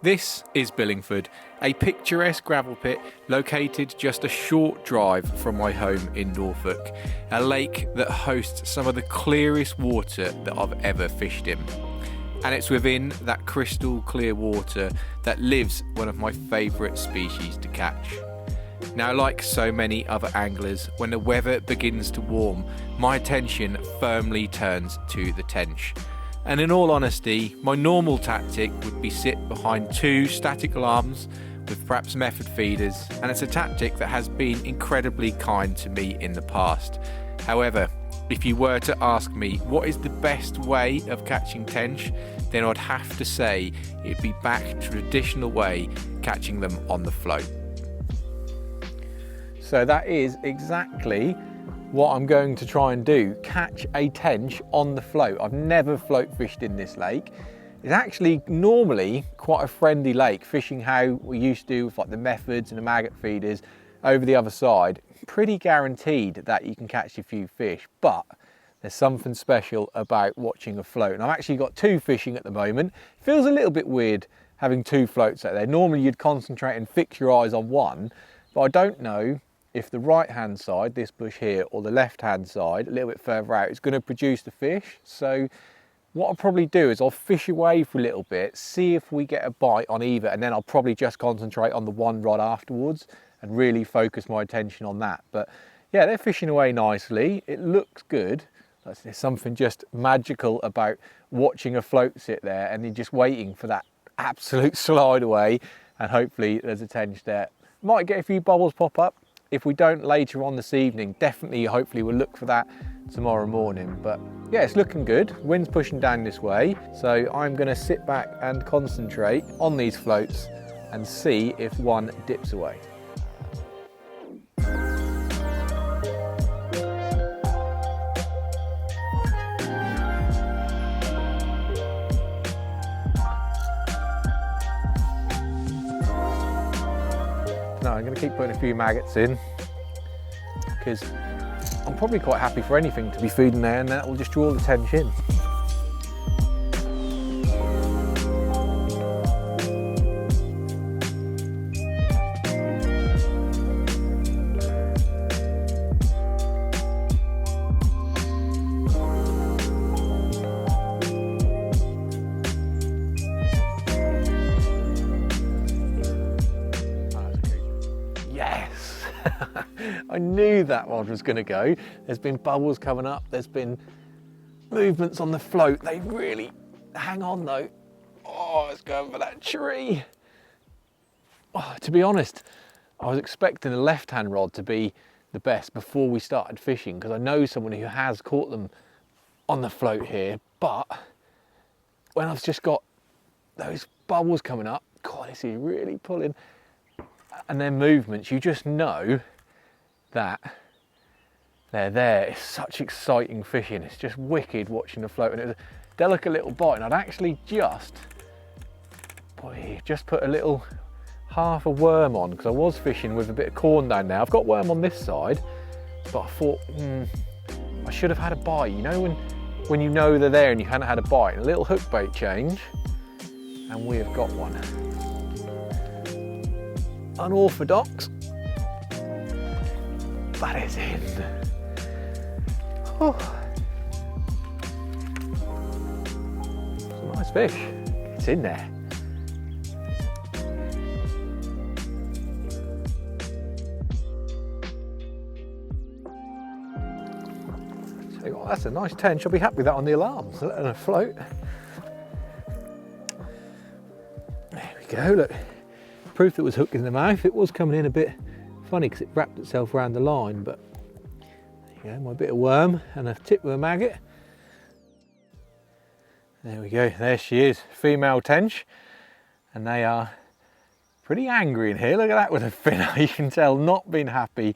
This is Billingford, a picturesque gravel pit located just a short drive from my home in Norfolk, a lake that hosts some of the clearest water that I've ever fished in. And it's within that crystal clear water that lives one of my favourite species to catch. Now, like so many other anglers, when the weather begins to warm, my attention firmly turns to the tench. And in all honesty, my normal tactic would be sit behind two static alarms with perhaps method feeders, and it's a tactic that has been incredibly kind to me in the past. However, if you were to ask me what is the best way of catching tench, then I'd have to say it'd be back to the traditional way, catching them on the float. So that is exactly what I'm going to try and do, catch a tench on the float. I've never float fished in this lake. It's actually normally quite a friendly lake, fishing how we used to do with like the methods and the maggot feeders over the other side. Pretty guaranteed that you can catch a few fish, but there's something special about watching a float. And I've actually got two fishing at the moment. It feels a little bit weird having two floats out there. Normally you'd concentrate and fix your eyes on one, but I don't know if the right hand side, this bush here, or the left hand side, a little bit further out, is going to produce the fish. So what I'll probably do is I'll fish away for a little bit, see if we get a bite on either, and then I'll probably just concentrate on the one rod afterwards and really focus my attention on that. But yeah, they're fishing away nicely. It looks good. There's something just magical about watching a float sit there and then just waiting for that absolute slide away, and hopefully there's a tench there. Might get a few bubbles pop up. If we don't later on this evening, definitely, hopefully we'll look for that tomorrow morning. But yeah, it's looking good. Wind's pushing down this way. So I'm gonna sit back and concentrate on these floats and see if one dips away. No, I'm going to keep putting a few maggots in because I'm probably quite happy for anything to be feeding there, and that will just draw the tench in. I knew that one was going to go. There's been bubbles coming up, there's been movements on the float. They really hang on though. Oh, it's going for that tree. Oh, to be honest, I was expecting the left-hand rod to be the best before we started fishing, because I know someone who has caught them on the float here, but when I've just got those bubbles coming up, God, this is really pulling, and then movements, you just know that they're there. It's such exciting fishing. It's just wicked watching the float, and it was a delicate little bite, and I'd actually just put a little half a worm on, because I was fishing with a bit of corn down there. I've got worm on this side, but I thought I should have had a bite. You know when you know they're there and you hadn't had a bite. A little hook bait change, and we have got one. Unorthodox. That is in. Oh. It's a nice fish. It's in there. Tell you what, that's a nice tench. I'll be happy with that on the alarms. Let it float. There we go. Look, proof it was hooked in the mouth. It was coming in a bit funny because it wrapped itself around the line, but there you go, my bit of worm and a tip with a maggot. There we go, there she is, female tench, and they are pretty angry in here. Look at that with a finner. You can tell not being happy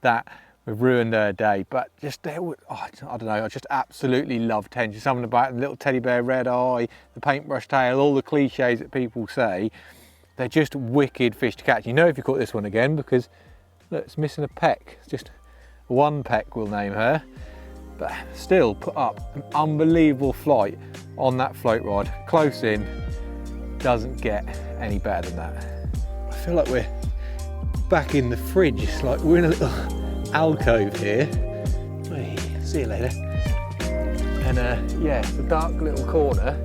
that we've ruined her day, but just I don't know, I just absolutely love tench. Something about the little teddy bear red eye, the paintbrush tail, all the cliches that people say. They're just wicked fish to catch. You know if you caught this one again, because look, it's missing a peck. It's just one peck, we'll name her. But still put up an unbelievable flight on that float rod. Close in, doesn't get any better than that. I feel like we're back in the fridge. It's like we're in a little alcove here. Hey, see you later. And yeah, the dark little corner,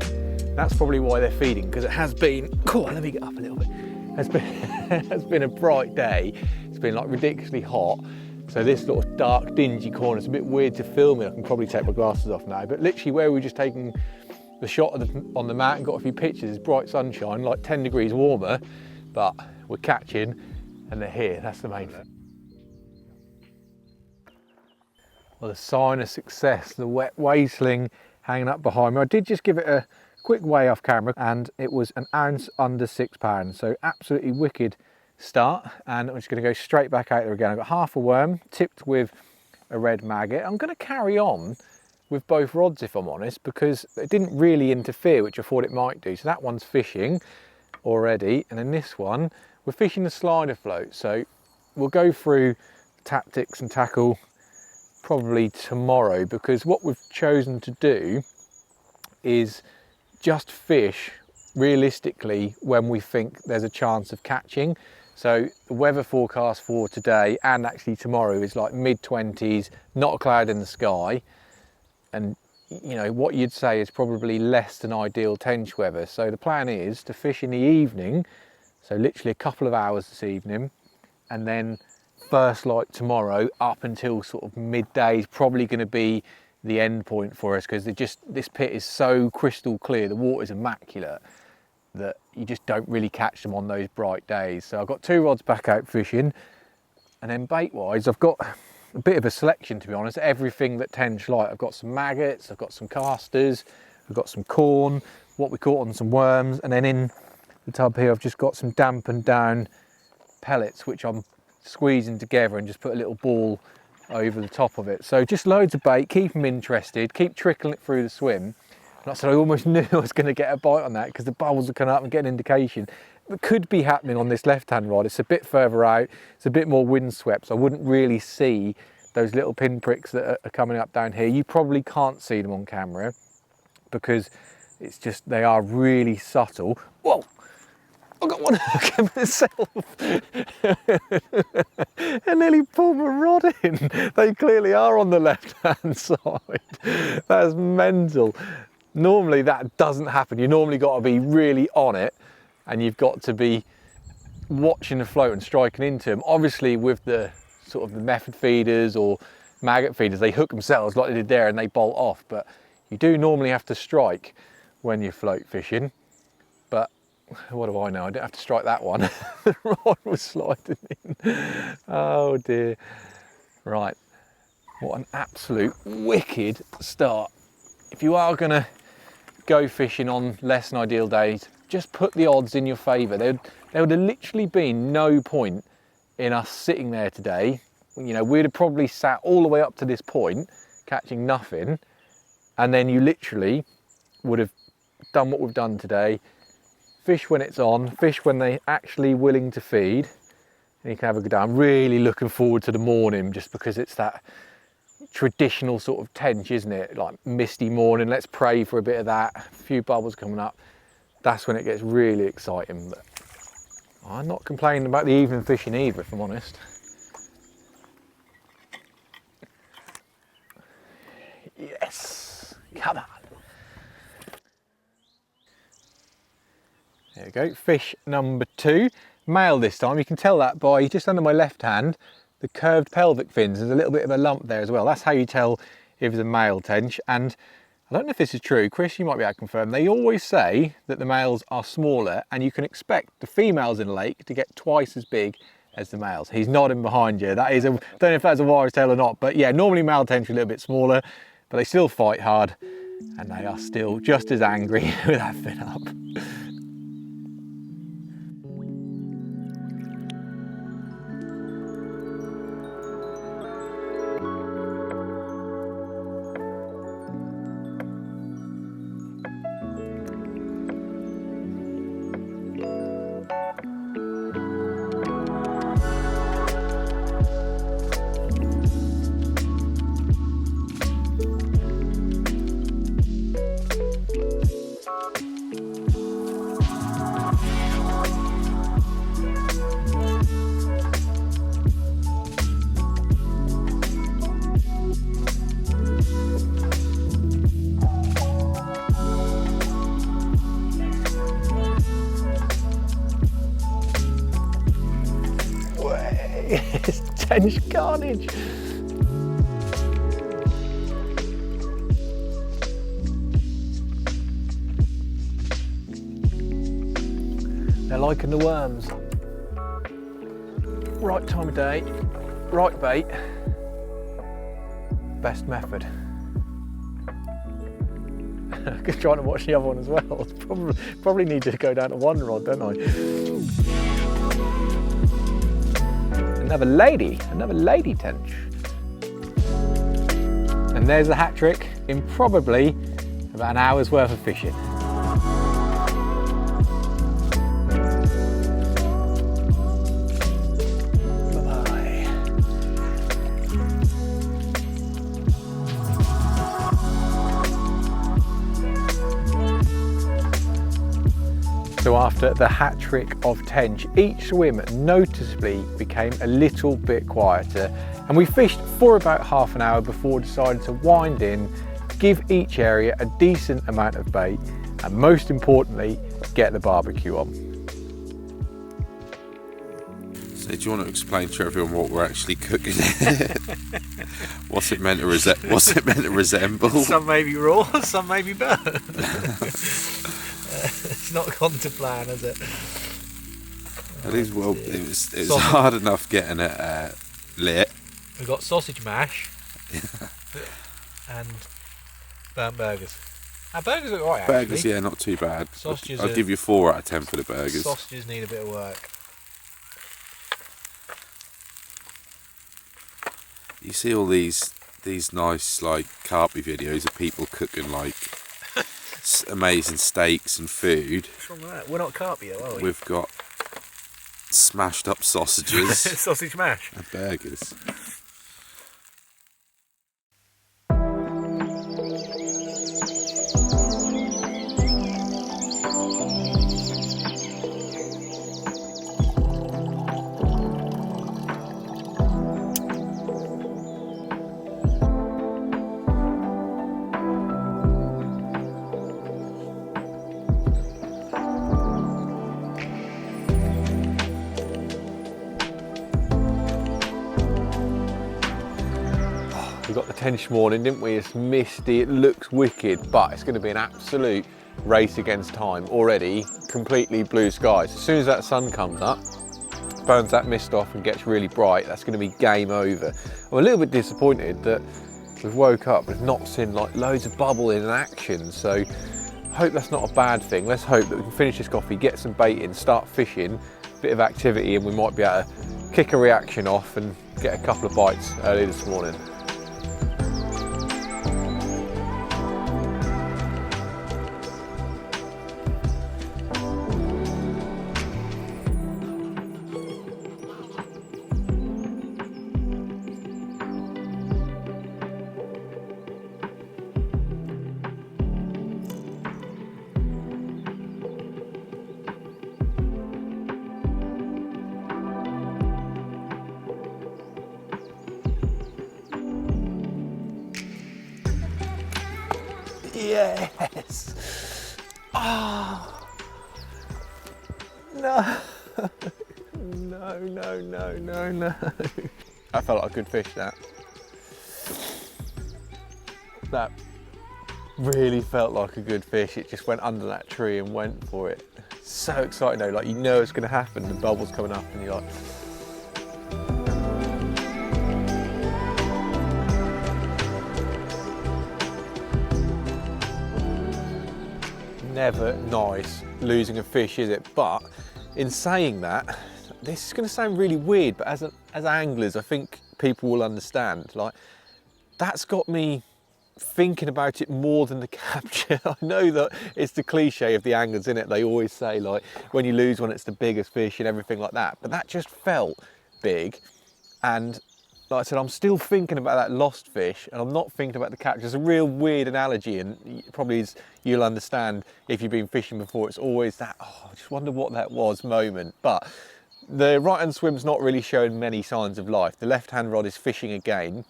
that's probably why they're feeding, because it has been, cool, let me get up a little bit. Has been a bright day. It's been like ridiculously hot. So this sort of dark, dingy corner, it's a bit weird to film in. I can probably take my glasses off now, but literally where we were just taking the shot of on the mat and got a few pictures, is bright sunshine, like 10 degrees warmer, but we're catching and they're here. That's the main thing. Well, the sign of success, the wet weigh sling hanging up behind me. I did just give it a quick weigh off camera and it was an ounce under £6. So absolutely wicked start. And I'm just going to go straight back out there again. I've got half a worm tipped with a red maggot. I'm going to carry on with both rods if I'm honest, because it didn't really interfere, which I thought it might do. So that one's fishing already. And then this one, we're fishing the slider float. So we'll go through tactics and tackle probably tomorrow, because what we've chosen to do is just fish realistically when we think there's a chance of catching. So the weather forecast for today and actually tomorrow is like mid-20s, not a cloud in the sky, and you know what you'd say is probably less than ideal tench weather. So the plan is to fish in the evening, so literally a couple of hours this evening, and then first light tomorrow up until sort of midday is probably going to be the end point for us, because this pit is so crystal clear, the water's immaculate, that you just don't really catch them on those bright days. So I've got two rods back out fishing, and then bait wise I've got a bit of a selection, to be honest. Everything that Tench like. I've got some maggots, I've got some casters, I've got some corn, what we caught on some worms, and then in the tub here I've just got some dampened down pellets which I'm squeezing together and just put a little ball over the top of it. So just loads of bait, keep them interested, keep trickling it through the swim. And I said I almost knew I was going to get a bite on that, because the bubbles are coming up and get an indication. It could be happening on this left-hand rod. It's a bit further out, it's a bit more windswept, so I wouldn't really see those little pinpricks that are coming up down here. You probably can't see them on camera because it's just, they are really subtle. Whoa! I got one hook in myself. I nearly pulled my rod in. They clearly are on the left-hand side. That's mental. Normally that doesn't happen. You normally got to be really on it, and you've got to be watching the float and striking into them. Obviously with the sort of the method feeders or maggot feeders, they hook themselves like they did there and they bolt off. But you do normally have to strike when you're float fishing. But what do I know? I didn't have to strike that one. The rod was sliding in. Oh dear. Right. What an absolute wicked start. If you are going to go fishing on less than ideal days, just put the odds in your favour. There would have literally been no point in us sitting there today. You know, we'd have probably sat all the way up to this point catching nothing, and then you literally would have done what we've done today. Fish when it's on, fish when they're actually willing to feed, and you can have a good day. I'm really looking forward to the morning, just because it's that traditional sort of tench, isn't it? Like misty morning, let's pray for a bit of that, a few bubbles coming up. That's when it gets really exciting. But I'm not complaining about the evening fishing either, if I'm honest. Yes, come on. There we go, fish number 2, male this time. You can tell that by just under my left hand, the curved pelvic fins. There's a little bit of a lump there as well. That's how you tell if it's a male tench. And I don't know if this is true, Chris, you might be able to confirm. They always say that the males are smaller, and you can expect the females in the lake to get twice as big as the males. He's nodding behind you. That is don't know if that's a wire's tail or not, but yeah, normally male tench are a little bit smaller, but they still fight hard, and they are still just as angry with that fin up. It's Tench carnage. They're liking the worms. Right time of day, right bait, best method. I'm just trying to watch the other one as well. Probably need to go down to one rod, don't I? Another lady tench. And there's the hat trick in probably about an hour's worth of fishing. So after the hat trick of Tench, each swim noticeably became a little bit quieter, and we fished for about half an hour before deciding to wind in, give each area a decent amount of bait, and most importantly, get the barbecue on. So do you want to explain to everyone what we're actually cooking? What's it meant to resemble? Some may be raw, some may be burnt. It's not gone to plan, has it? At least, well, it was hard enough getting it lit. We've got sausage mash and burnt burgers. Our burgers look alright, actually. Burgers, yeah, not too bad. Sausages I'll give you 4 out of 10 for the burgers. Sausages need a bit of work. You see all these nice like carpy videos of people cooking like amazing steaks and food. What's wrong with that? We're not carpy though, are we? We've got smashed up sausages. Sausage mash. And burgers. We got the Tench morning, didn't we? It's misty, it looks wicked, but it's going to be an absolute race against time. Already completely blue skies. As soon as that sun comes up, burns that mist off and gets really bright, that's going to be game over. I'm a little bit disappointed that we've woke up, we've not seen like loads of bubble in action, so I hope that's not a bad thing. Let's hope that we can finish this coffee, get some bait in, start fishing, bit of activity, and we might be able to kick a reaction off and get a couple of bites early this morning. Yes! Oh! No! No. I felt like a good fish, that. That really felt like a good fish. It just went under that tree and went for it. So exciting though, like you know it's going to happen, the bubble's coming up and you're like... Never nice losing a fish, is it? But in saying that, this is going to sound really weird, but as anglers, I think people will understand. Like, that's got me thinking about it more than the capture. I know that it's the cliche of the anglers, isn't it? They always say, like, when you lose one, it's the biggest fish and everything like that. But that just felt big. And like I said, I'm still thinking about that lost fish and I'm not thinking about the capture. It's a real weird analogy, and probably you'll understand if you've been fishing before. It's always that, oh, I just wonder what that was moment. But the right hand swim's not really showing many signs of life. The left hand rod is fishing again.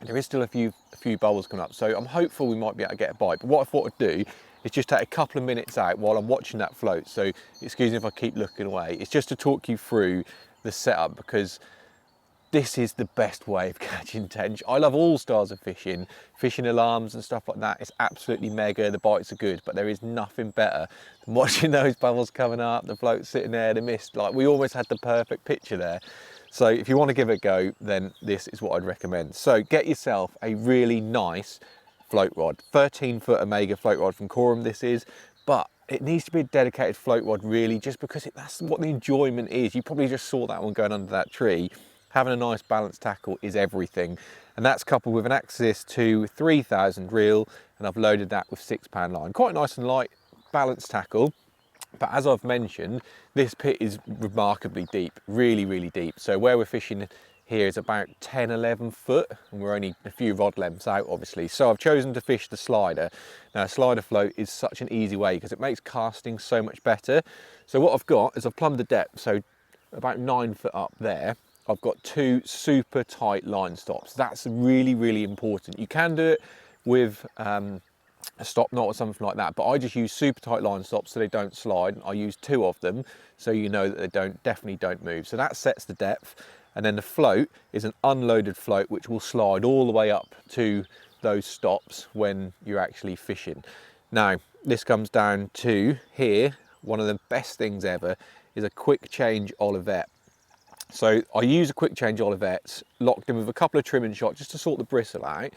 There is still a few bubbles coming up, so I'm hopeful we might be able to get a bite. But what I thought I'd do is just take a couple of minutes out while I'm watching that float. So excuse me if I keep looking away. It's just to talk you through the setup, because this is the best way of catching tench. I love all styles of fishing, fishing alarms and stuff like that. It's absolutely mega, the bites are good, but there is nothing better than watching those bubbles coming up, the float sitting there, the mist. Like, we almost had the perfect picture there. So if you want to give it a go, then this is what I'd recommend. So get yourself a really nice float rod, 13-foot Omega float rod from Corum this is, but it needs to be a dedicated float rod really, just because that's what the enjoyment is. You probably just saw that one going under that tree. Having a nice balanced tackle is everything, and that's coupled with an Axis to 3000 reel, and I've loaded that with 6-pound line. Quite nice and light balanced tackle, but as I've mentioned, this pit is remarkably deep, really, really deep. So where we're fishing here is about 10, 11 foot, and we're only a few rod lengths out, obviously. So I've chosen to fish the slider. Now, a slider float is such an easy way because it makes casting so much better. So what I've got is I've plumbed the depth, so about 9 foot up there. I've got 2 super tight line stops. That's really, really important. You can do it with a stop knot or something like that, but I just use super tight line stops so they don't slide. I use 2 of them so you know that they definitely don't move. So that sets the depth, and then the float is an unloaded float which will slide all the way up to those stops when you're actually fishing. Now, this comes down to here, one of the best things ever is a quick change Olivet. So I use a quick change Olivettes locked in with a couple of trimming shots just to sort the bristle out,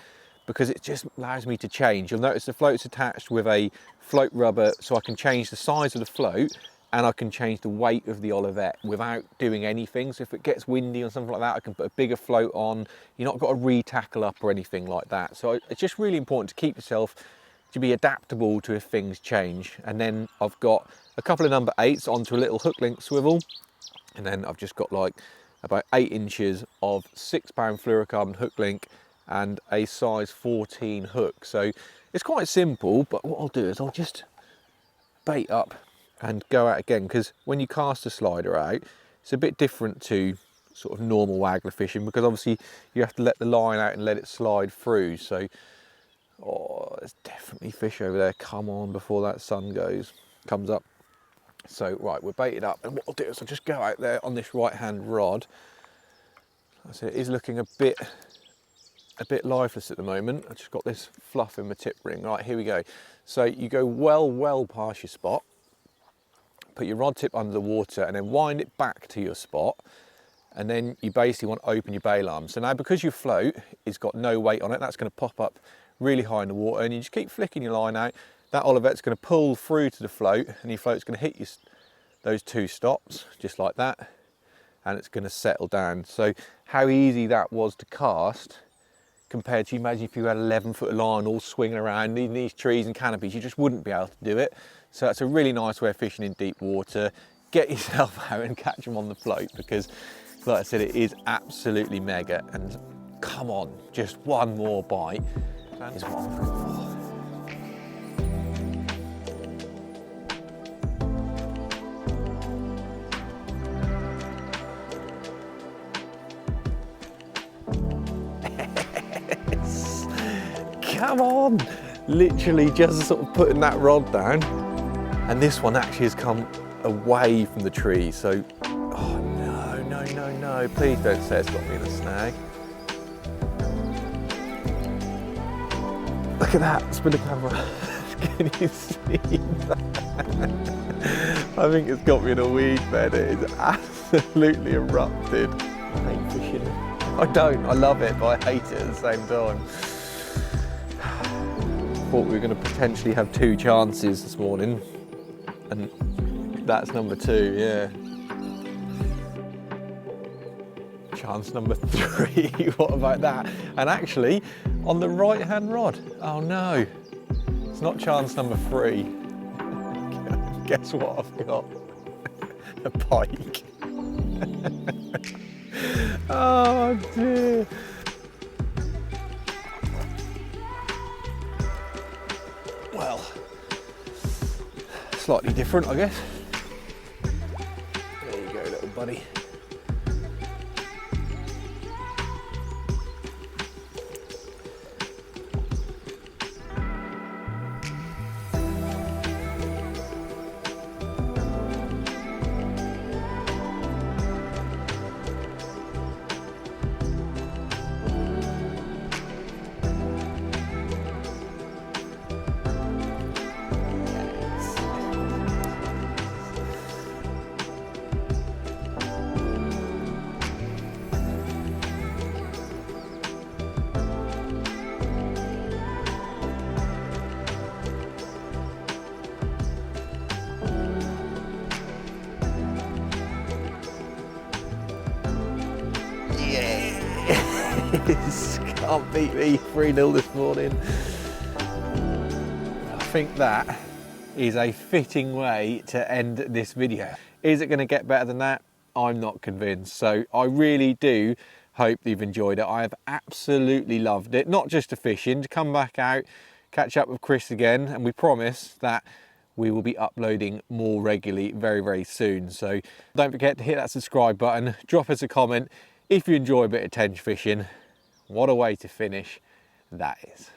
because it just allows me to change. You'll notice the float's attached with a float rubber, so I can change the size of the float and I can change the weight of the Olivet without doing anything. So if it gets windy or something like that, I can put a bigger float on. You're not got to re-tackle up or anything like that. So it's just really important to keep yourself to be adaptable to if things change. And then I've got a couple of number 8s onto a little hook link swivel. And then I've just got like about 8 inches of 6-pound fluorocarbon hook link and a size 14 hook. So it's quite simple, but what I'll do is I'll just bait up and go out again, because when you cast a slider out, it's a bit different to sort of normal waggler fishing, because obviously you have to let the line out and let it slide through. So, oh, there's definitely fish over there. Come on, before that sun comes up. So right, we're baited up, and what I'll do is I'll just go out there on this right-hand rod. Like I said, it is looking a bit lifeless at the moment. I've just got this fluff in my tip ring. Right, here we go. So you go well past your spot, put your rod tip under the water, and then wind it back to your spot, and then you basically want to open your bail arm. So now, because your float has got no weight on it, that's going to pop up really high in the water, and you just keep flicking your line out. That Olivet's going to pull through to the float, and your float's going to hit those 2 stops, just like that, and it's going to settle down. So how easy that was to cast, compared to, imagine if you had 11-foot line all swinging around in these trees and canopies, you just wouldn't be able to do it. So that's a really nice way of fishing in deep water. Get yourself out and catch them on the float, because like I said, it is absolutely mega. And come on, just one more bite is what I'm looking for. Come on, literally just sort of putting that rod down, and this one actually has come away from the tree. So, oh no, please don't say it's got me in a snag. Look at that, spin the camera. Can you see that? I think it's got me in a weed bed. It is absolutely erupted. I hate fishing. I don't, I love it, but I hate it at the same time. Thought we were going to potentially have 2 chances this morning, and that's number 2, yeah. Chance number 3, what about that? And actually, on the right-hand rod. Oh no, it's not chance number 3. Guess what I've got? A pike. Oh dear. Well, slightly different, I guess. There you go, little buddy. is. Can't beat me. 3-0 this morning. I think that is a fitting way to end this video. Is it going to get better than that? I'm not convinced. So I really do hope you've enjoyed it. I have absolutely loved it. Not just to fishing, to come back out, catch up with Chris again, and we promise that we will be uploading more regularly very, very soon. So don't forget to hit that subscribe button, drop us a comment if you enjoy a bit of tench fishing. What a way to finish that is.